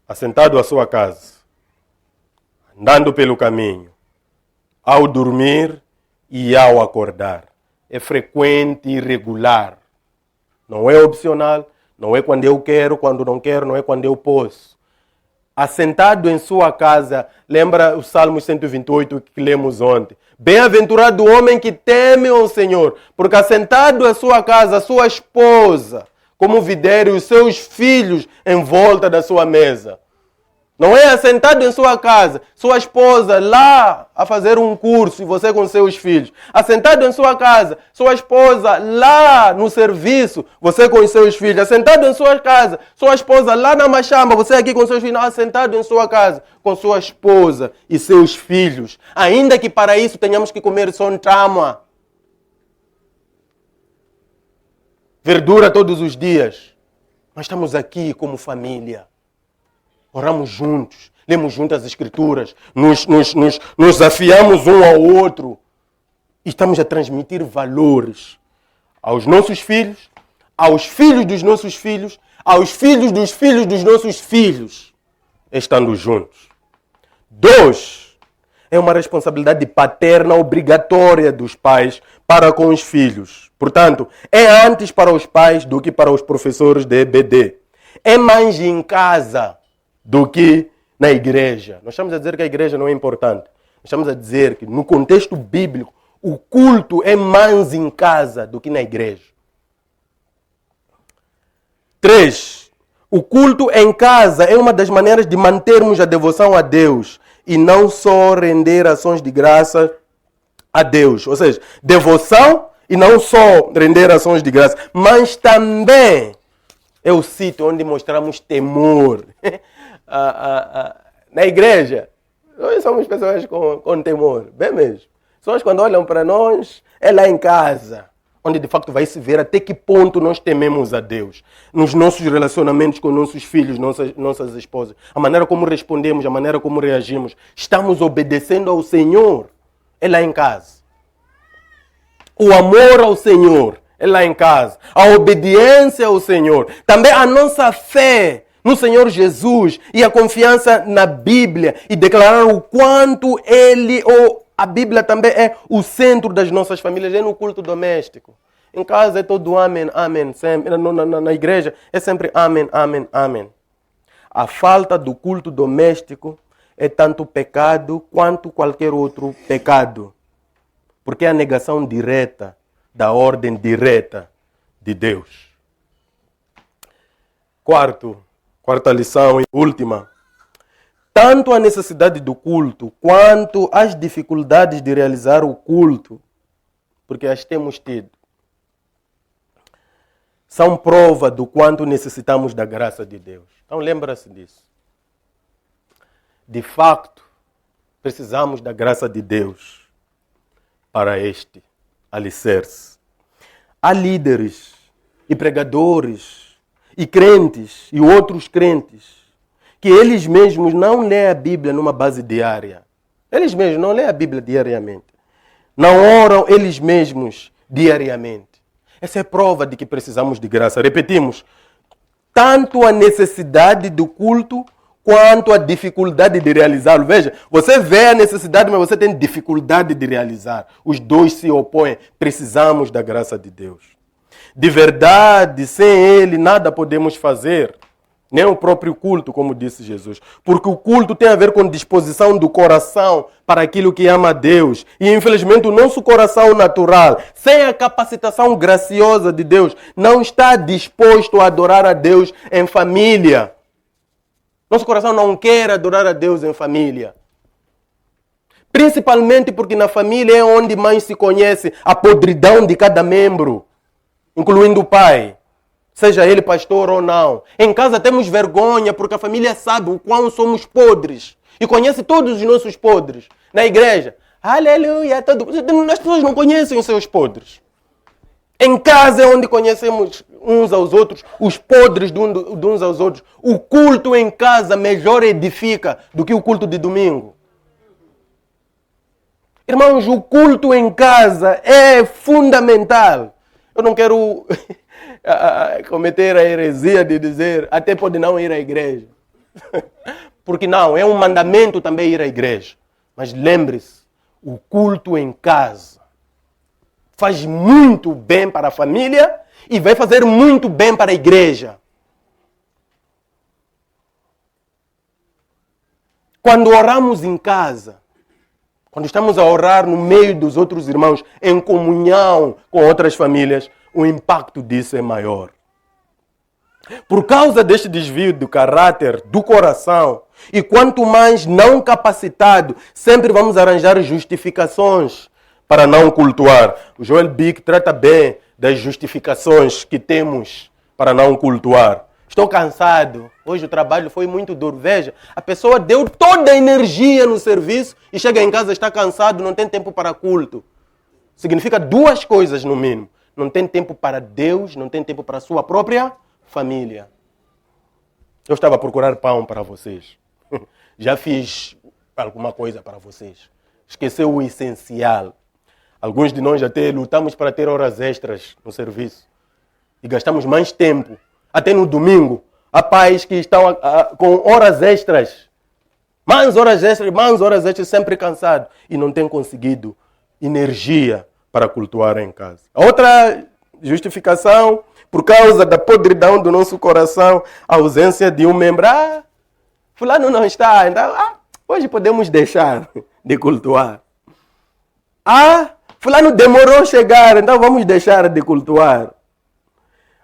Assentado à sua casa, andando pelo caminho, ao dormir e ao acordar. É frequente e regular. Não é opcional, não é quando eu quero, quando não quero, não é quando eu posso. Assentado em sua casa, lembra o Salmo 128 que lemos ontem. Bem-aventurado o homem que teme ao Senhor, porque assentado em sua casa, a sua esposa, como videiro, e os seus filhos em volta da sua mesa. Não é assentado em sua casa, sua esposa lá a fazer um curso e você com seus filhos. Assentado em sua casa, sua esposa lá no serviço, você com os seus filhos. Assentado em sua casa, sua esposa lá na machamba, você aqui com seus filhos. Não, assentado em sua casa, com sua esposa e seus filhos. Ainda que para isso tenhamos que comer sontrama. Verdura todos os dias. Mas estamos aqui como família. Oramos juntos, lemos juntas as Escrituras, nos desafiamos um ao outro e estamos a transmitir valores aos nossos filhos, aos filhos dos nossos filhos, aos filhos dos nossos filhos, estando juntos. 2. É uma responsabilidade paterna obrigatória dos pais para com os filhos. Portanto, é antes para os pais do que para os professores de EBD. É mais em casa do que na igreja. Nós estamos a dizer que a igreja não é importante. Nós estamos a dizer que no contexto bíblico, o culto é mais em casa do que na igreja. 3. O culto em casa é uma das maneiras de mantermos a devoção a Deus e não só render ações de graça a Deus. Ou seja, devoção e não só render ações de graça, mas também é o sítio onde mostramos temor. Na igreja, nós somos pessoas com temor, bem mesmo. Pessoas quando olham para nós, é lá em casa, onde de facto vai se ver até que ponto nós tememos a Deus. Nos nossos relacionamentos com nossos filhos, nossas esposas. A maneira como respondemos, a maneira como reagimos. Estamos obedecendo ao Senhor, é lá em casa. O amor ao Senhor é lá em casa. A obediência ao Senhor. Também a nossa fé no Senhor Jesus e a confiança na Bíblia e declarar o quanto Ele, ou a Bíblia também é o centro das nossas famílias, é no culto doméstico. Em casa é todo amém, amém, sempre. Na igreja é sempre amém, amém, amém. A falta do culto doméstico é tanto pecado quanto qualquer outro pecado. Porque é a negação direta da ordem direta de Deus. Quarta lição e última. Tanto a necessidade do culto quanto as dificuldades de realizar o culto, porque as temos tido, são prova do quanto necessitamos da graça de Deus. Então lembra-se disso. De facto, precisamos da graça de Deus para este alicerce. Há líderes e pregadores e crentes e outros crentes que eles mesmos não lêem a Bíblia numa base diária. Eles mesmos não lêem a Bíblia diariamente. Não oram eles mesmos diariamente. Essa é prova de que precisamos de graça. Repetimos, tanto a necessidade do culto quanto a dificuldade de realizá-lo. Veja, você vê a necessidade, mas você tem dificuldade de realizar. Os dois se opõem. Precisamos da graça de Deus. De verdade, sem Ele, nada podemos fazer. Nem o próprio culto, como disse Jesus. Porque o culto tem a ver com disposição do coração para aquilo que ama a Deus. E infelizmente o nosso coração natural, sem a capacitação graciosa de Deus, não está disposto a adorar a Deus em família. Nosso coração não quer adorar a Deus em família. Principalmente porque na família é onde mais se conhece a podridão de cada membro, incluindo o pai. Seja ele pastor ou não. Em casa temos vergonha porque a família sabe o quão somos podres. E conhece todos os nossos podres. Na igreja, aleluia, as pessoas não conhecem os seus podres. Em casa é onde conhecemos uns aos outros, os podres de uns aos outros. O culto em casa melhor edifica do que o culto de domingo. Irmãos, o culto em casa é fundamental. Eu não quero cometer a heresia de dizer até pode não ir à igreja. Porque não, é um mandamento também ir à igreja. Mas lembre-se, o culto em casa faz muito bem para a família e vai fazer muito bem para a igreja. Quando oramos em casa, quando estamos a orar no meio dos outros irmãos, em comunhão com outras famílias, o impacto disso é maior. Por causa deste desvio do caráter, do coração, e quanto mais não capacitado, sempre vamos arranjar justificações para não cultuar. O Joel Bick trata bem das justificações que temos para não cultuar. Estou cansado, hoje o trabalho foi muito duro. Veja, a pessoa deu toda a energia no serviço e chega em casa, está cansado, não tem tempo para culto. Significa duas coisas no mínimo. Não tem tempo para Deus, não tem tempo para a sua própria família. Eu estava a procurar pão para vocês. Já fiz alguma coisa para vocês. Esqueceu o essencial. Alguns de nós até lutamos para ter horas extras no serviço. E gastamos mais tempo. Até no domingo. Há pais que estão com horas extras. Mais horas extras, sempre cansado. E não têm conseguido energia para cultuar em casa. A outra justificação, por causa da podridão do nosso coração, a ausência de um membro. Fulano não está, então hoje podemos deixar de cultuar. Fulano demorou a chegar, então vamos deixar de cultuar.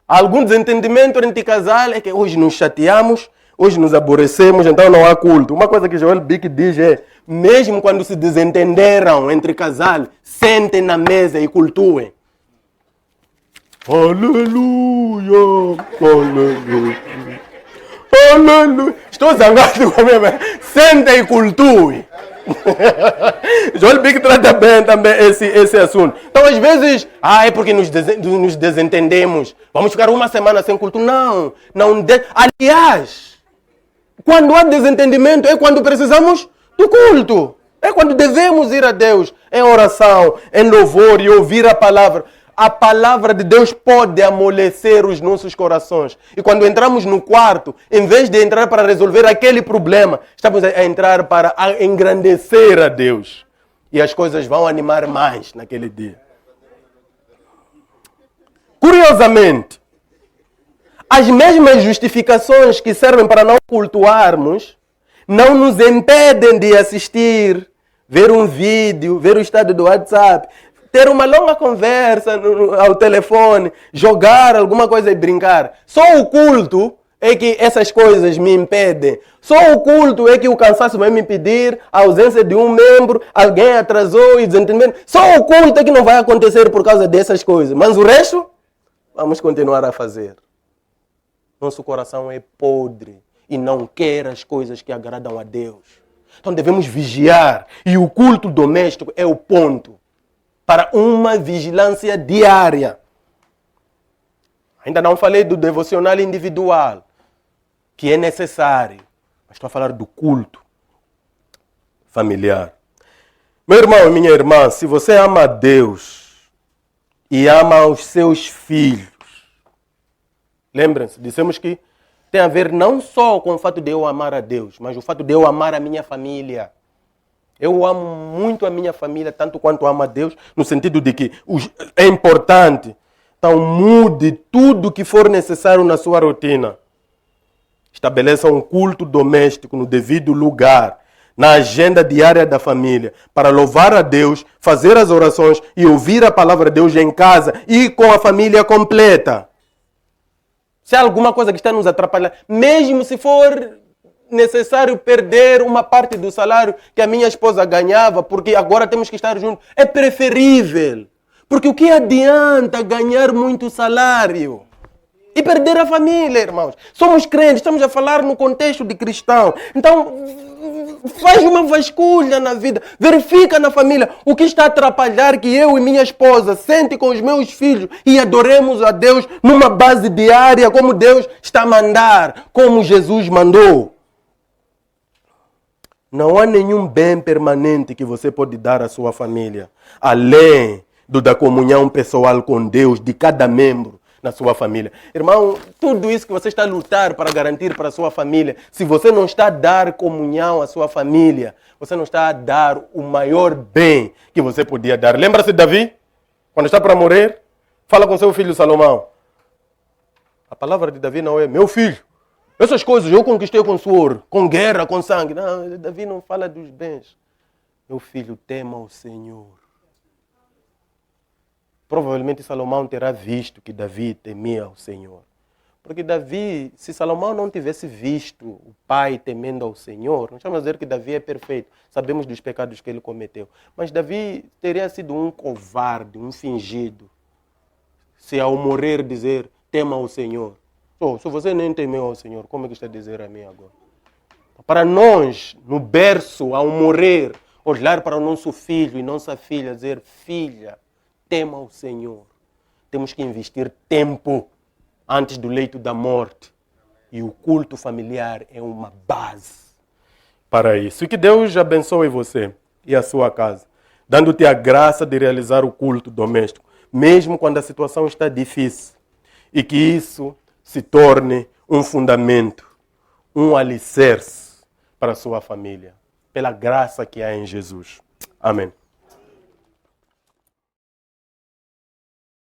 Algum desentendimento entre casal é que hoje nos chateamos, hoje nos aborrecemos, então não há culto. Uma coisa que Joel Bick diz é, mesmo quando se desentenderam entre casal, sentem na mesa e cultuem. Aleluia! Aleluia! Aleluia! Estou zangado com a minha mãe. Sentem e cultuem. Joel Bick trata bem também esse assunto. Então, às vezes, é porque nos desentendemos. Vamos ficar uma semana sem culto. Não. Aliás, quando há desentendimento é quando precisamos do culto. É quando devemos ir a Deus em oração, em louvor e ouvir a palavra. A palavra de Deus pode amolecer os nossos corações. E quando entramos no quarto, em vez de entrar para resolver aquele problema, estamos a entrar para engrandecer a Deus. E as coisas vão animar mais naquele dia. Curiosamente, as mesmas justificações que servem para não cultuarmos, não nos impedem de assistir, ver um vídeo, ver o estado do WhatsApp, ter uma longa conversa ao telefone, jogar alguma coisa e brincar. Só o culto é que essas coisas me impedem. Só o culto é que o cansaço vai me impedir, a ausência de um membro, alguém atrasou e desentendimento. Só o culto é que não vai acontecer por causa dessas coisas. Mas o resto, vamos continuar a fazer. Nosso coração é podre e não quer as coisas que agradam a Deus. Então devemos vigiar. E o culto doméstico é o ponto para uma vigilância diária. Ainda não falei do devocional individual, que é necessário. Mas estou a falar do culto familiar. Meu irmão e minha irmã, se você ama a Deus e ama os seus filhos, lembrem-se, dissemos que tem a ver não só com o fato de eu amar a Deus, mas o fato de eu amar a minha família. Eu amo muito a minha família, tanto quanto amo a Deus, no sentido de que é importante. Então mude tudo que for necessário na sua rotina. Estabeleça um culto doméstico no devido lugar, na agenda diária da família, para louvar a Deus, fazer as orações e ouvir a palavra de Deus em casa e com a família completa. Se há alguma coisa que está nos atrapalhando, mesmo se for necessário perder uma parte do salário que a minha esposa ganhava, porque agora temos que estar juntos, é preferível. Porque o que adianta ganhar muito salário e perder a família, irmãos? Somos crentes, estamos a falar no contexto de cristão. Então, faz uma vasculha na vida, verifica na família o que está a atrapalhar que eu e minha esposa sente com os meus filhos e adoremos a Deus numa base diária, como Deus está a mandar, como Jesus mandou. Não há nenhum bem permanente que você pode dar à sua família, além da comunhão pessoal com Deus de cada membro na sua família. Irmão, tudo isso que você está a lutar para garantir para a sua família, se você não está a dar comunhão à sua família, você não está a dar o maior bem que você podia dar. Lembra-se de Davi? Quando está para morrer, fala com seu filho Salomão. A palavra de Davi não é, meu filho, essas coisas eu conquistei com suor, com guerra, com sangue. Não, Davi não fala dos bens. Meu filho, tema o Senhor. Provavelmente Salomão terá visto que Davi temia o Senhor. Porque Davi, se Salomão não tivesse visto o pai temendo ao Senhor, não estamos a dizer que Davi é perfeito, sabemos dos pecados que ele cometeu, mas Davi teria sido um covarde, um fingido, se ao morrer dizer, tema ao Senhor. Se você nem temeu ao Senhor, como é que está a dizer a mim agora? Para nós, no berço, ao morrer, olhar para o nosso filho e nossa filha, dizer, filha, tema ao Senhor. Temos que investir tempo antes do leito da morte. E o culto familiar é uma base para isso. E que Deus abençoe você e a sua casa, dando-te a graça de realizar o culto doméstico, mesmo quando a situação está difícil. E que isso se torne um fundamento, um alicerce para a sua família, pela graça que há em Jesus. Amém.